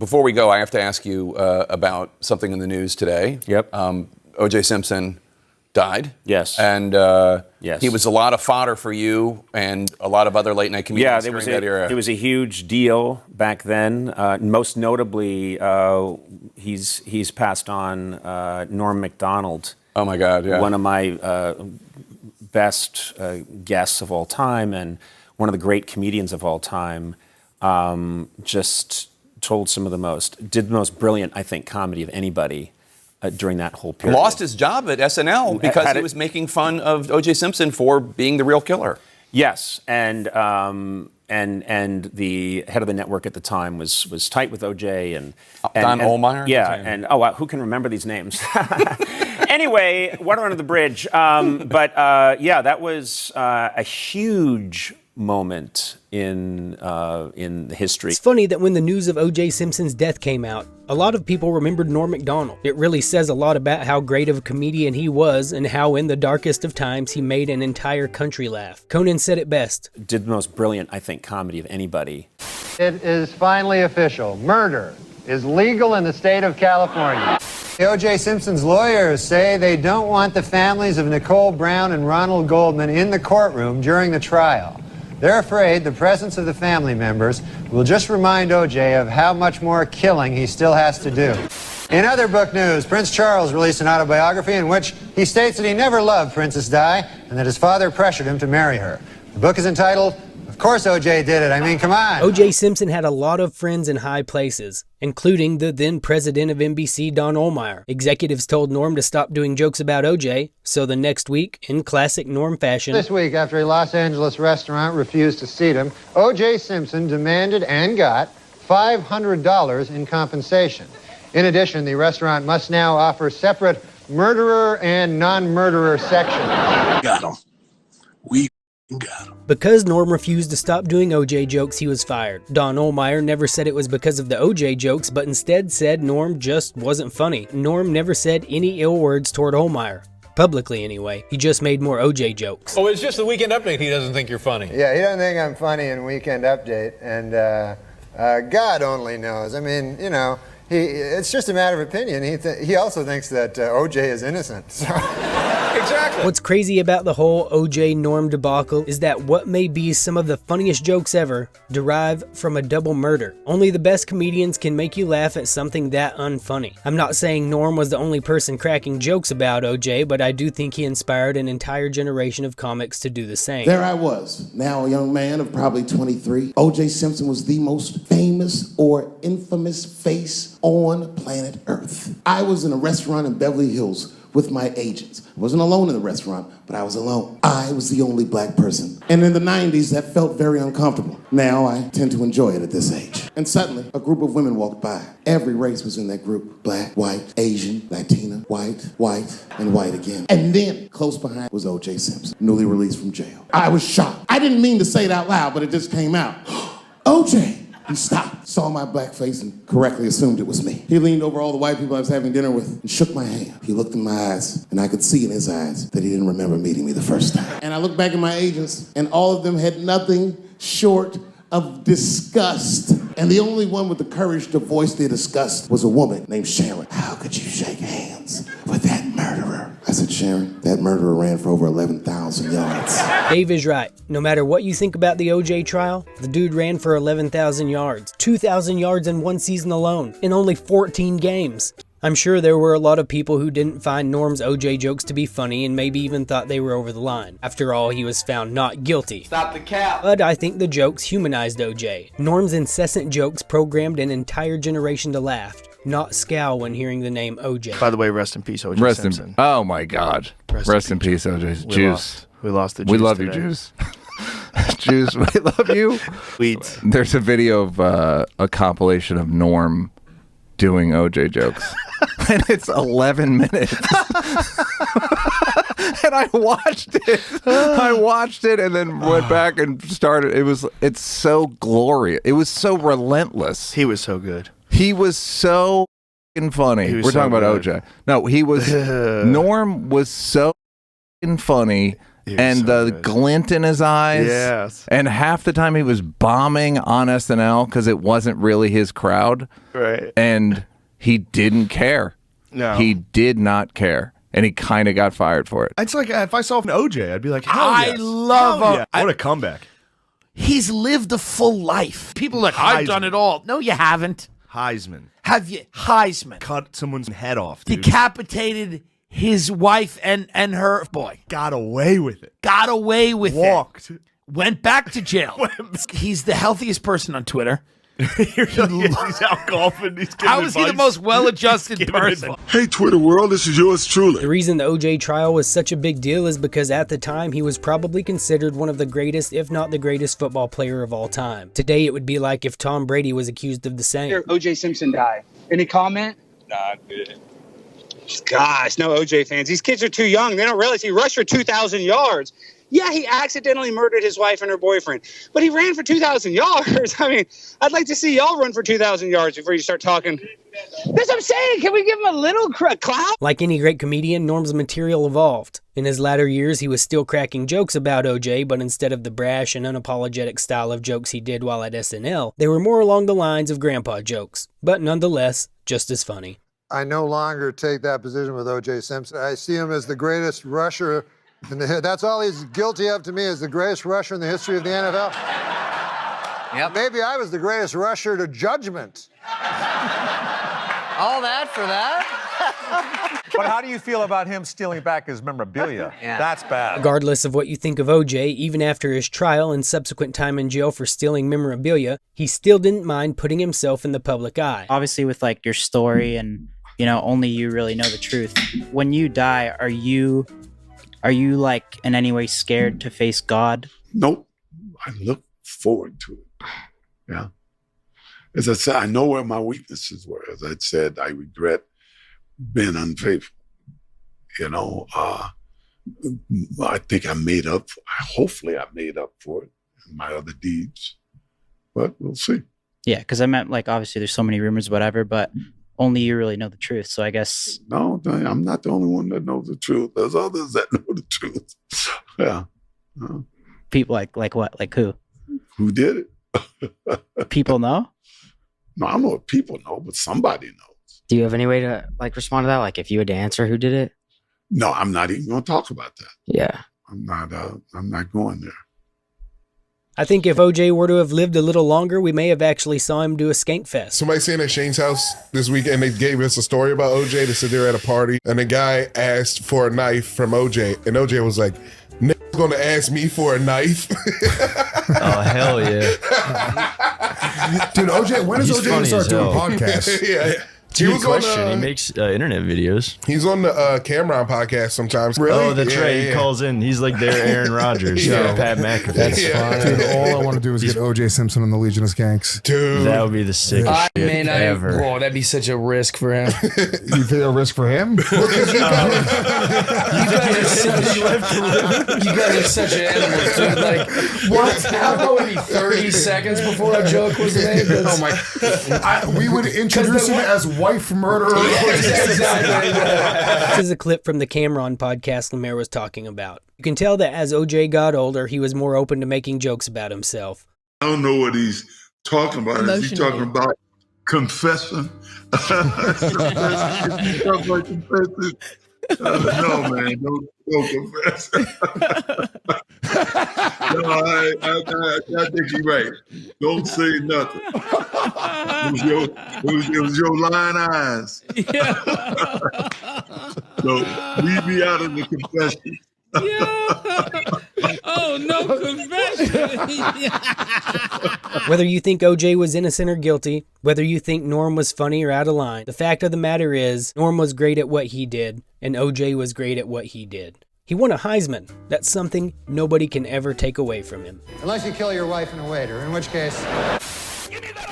before we go, I have to ask you about something in the news today. Yep. OJ Simpson died. Yes. And yes. he was a lot of fodder for you and a lot of other late night comedians during that era. It was a huge deal back then. Most notably, he's passed on Norm Macdonald. Oh my God! Yeah. One of my best guests of all time and one of the great comedians of all time. Just did the most brilliant, I think, comedy of anybody. During that whole period. Lost his job at SNL because he was making fun of OJ Simpson for being the real killer. Yes, and the head of the network at the time was tight with OJ and Don Ohlmeyer? Yeah, and wow, who can remember these names? Anyway, water under the bridge. That was a huge moment in history. It's funny that when the news of O.J. Simpson's death came out, a lot of people remembered Norm Macdonald. It really says a lot about how great of a comedian he was and how in the darkest of times he made an entire country laugh. Conan said it best. Did the most brilliant, I think, comedy of anybody. It is finally official. Murder is legal in the state of California. The O.J. Simpson's lawyers say they don't want the families of Nicole Brown and Ronald Goldman in the courtroom during the trial. They're afraid the presence of the family members will just remind O.J. of how much more killing he still has to do. In other book news, Prince Charles released an autobiography in which he states that he never loved Princess Di and that his father pressured him to marry her. The book is entitled, Of Course O.J. Did It. I mean, come on. O.J. Simpson had a lot of friends in high places, including the then president of NBC, Don Ohlmeyer. Executives told Norm to stop doing jokes about O.J., so the next week, in classic Norm fashion... This week, after a Los Angeles restaurant refused to seat him, O.J. Simpson demanded and got $500 in compensation. In addition, the restaurant must now offer separate murderer and non-murderer sections. Got him. We got him. Because Norm refused to stop doing OJ jokes, he was fired. Don Ohlmeyer never said it was because of the OJ jokes, but instead said Norm just wasn't funny. Norm never said any ill words toward Ohlmeyer. Publicly, anyway. He just made more OJ jokes. Oh, it's just the Weekend Update he doesn't think you're funny. Yeah, he doesn't think I'm funny in Weekend Update, and God only knows. I mean, you know, it's just a matter of opinion. He also thinks that OJ is innocent. So. Exactly. What's crazy about the whole OJ Norm debacle is that what may be some of the funniest jokes ever derive from a double murder. Only the best comedians can make you laugh at something that unfunny. I'm not saying Norm was the only person cracking jokes about OJ, but I do think he inspired an entire generation of comics to do the same. There I was, now a young man of probably 23. O.J. Simpson was the most famous or infamous face on planet Earth. I was in a restaurant in Beverly Hills with my agents. I wasn't alone in the restaurant, but I was alone. I was the only black person. And in the 90s, that felt very uncomfortable. Now I tend to enjoy it at this age. And suddenly, a group of women walked by. Every race was in that group. Black, white, Asian, Latina, white, and white again. And then, close behind was O.J. Simpson, newly released from jail. I was shocked. I didn't mean to say it out loud, but it just came out. O.J. He stopped, saw my black face, and correctly assumed it was me. He leaned over all the white people I was having dinner with and shook my hand. He looked in my eyes, and I could see in his eyes that he didn't remember meeting me the first time. And I looked back at my agents, and all of them had nothing short of disgust. And the only one with the courage to voice their disgust was a woman named Sharon. How could you shake hands with that murderer? I said, Sharon, that murderer ran for over 11,000 yards. Dave is right. No matter what you think about the OJ trial, the dude ran for 11,000 yards. 2,000 yards in one season alone, in only 14 games. I'm sure there were a lot of people who didn't find Norm's OJ jokes to be funny and maybe even thought they were over the line. After all, he was found not guilty. Stop the cap. But I think the jokes humanized OJ. Norm's incessant jokes programmed an entire generation to laugh, not scowl when hearing the name OJ. By the way, rest in peace, OJ Simpson. Oh my God. Rest in peace, OJ. Juice. We lost the Juice. We love today. you, Juice. Juice, we love you. There's a video of a compilation of Norm doing OJ jokes. And it's 11 minutes. And I watched it and then went back and started. It's so glorious. It was so relentless. He was so good. He was so funny. We're talking about OJ. No, he was Norm was so funny and the glint in his eyes. Yes. And half the time he was bombing on SNL because it wasn't really his crowd. Right. And he didn't care. No. He did not care. And he kind of got fired for it. It's like if I saw an OJ, I'd be like, hell I yes. love Hell him. yeah. What a comeback. He's lived a full life. People are like, I've done it all. No, you haven't. Heisman. Have you? Heisman. Cut someone's head off, dude. Decapitated his wife and her boy. Got away with it. Got away with Walked. it. Went back to jail. He's the healthiest person on Twitter. He's out golfing. He's giving How is he the advice. most well-adjusted person? Hey, Twitter world, this is yours truly. The reason the OJ trial was such a big deal is because at the time he was probably considered one of the greatest, if not the greatest football player of all time. Today it would be like if Tom Brady was accused of the same. OJ Simpson died. Any comment? Nah, good. Gosh, no OJ fans. These kids are too young. They don't realize he rushed for 2,000 yards. Yeah, he accidentally murdered his wife and her boyfriend, but he ran for 2,000 yards. I mean, I'd like to see y'all run for 2,000 yards before you start talking. That's what I'm saying. Can we give him a little clout? Like any great comedian, Norm's material evolved. In his latter years, he was still cracking jokes about OJ, but instead of the brash and unapologetic style of jokes he did while at SNL, they were more along the lines of grandpa jokes, but nonetheless, just as funny. I no longer take that position with OJ Simpson. I see him as the greatest rusher. That's all he's guilty of to me, is the greatest rusher in the history of the NFL. Yep. Maybe I was the greatest rusher to judgment. All that for that? But how do you feel about him stealing back his memorabilia? Yeah. That's bad. Regardless of what you think of OJ, even after his trial and subsequent time in jail for stealing memorabilia, he still didn't mind putting himself in the public eye. Obviously with like your story and, you know, only you really know the truth. When you die, are you like in any way scared to face God? Nope. I look forward to it. Yeah. As I said, I know where my weaknesses were. As I said, I regret being unfaithful. You know, I think I made up. Hopefully I made up for it in my other deeds. But we'll see. Yeah, because I meant like obviously there's so many rumors, whatever, but only you really know the truth. So I guess. No, I'm not the only one that knows the truth. There's others that know the truth. Yeah. People like what? Like who? Who did it? People know? No, I don't know if people know, but somebody knows. Do you have any way to like respond to that? Like if you had to answer who did it? No, I'm not even going to talk about that. Yeah. I'm not going there. I think if OJ were to have lived a little longer, we may have actually saw him do a skank fest. Somebody staying at Shane's house this weekend, they gave us a story about OJ. They said they were at a party, and the guy asked for a knife from OJ, and OJ was like, "Nigga's gonna ask me for a knife." Oh, hell yeah. Dude, OJ, when is He's OJ gonna funny start as doing hell. podcasts? Yeah. Good question. He makes internet videos. He's on the Cameron podcast sometimes. Really? Oh, that's right. He calls in. He's like their Aaron Rodgers. Yeah. Pat McAfee. That's fine. Dude, all I want to do is get OJ Simpson on the Legion of Skanks. Dude. That would be the sickest shit ever. Whoa, that'd be such a risk for him. You feel a risk for him? You guys are such animals, dude. Like, what? How about maybe 30 seconds before a joke was made? Oh my! We would introduce him as wife murderer. Exactly. This is a clip from the Cameron podcast Lemaire was talking about. You can tell that as OJ got older, he was more open to making jokes about himself. I don't know what he's talking about. Is he talking about confessing? Is he talking about confessing? No, man, don't confess. No, I think you're right. Don't say nothing. It was your lying eyes. Yeah. So leave me out of the confession. Yeah. Oh, no confession. Whether you think OJ was innocent or guilty, whether you think Norm was funny or out of line, the fact of the matter is, Norm was great at what he did, and OJ was great at what he did. He won a Heisman. That's something nobody can ever take away from him. Unless you kill your wife and a waiter, in which case... You need to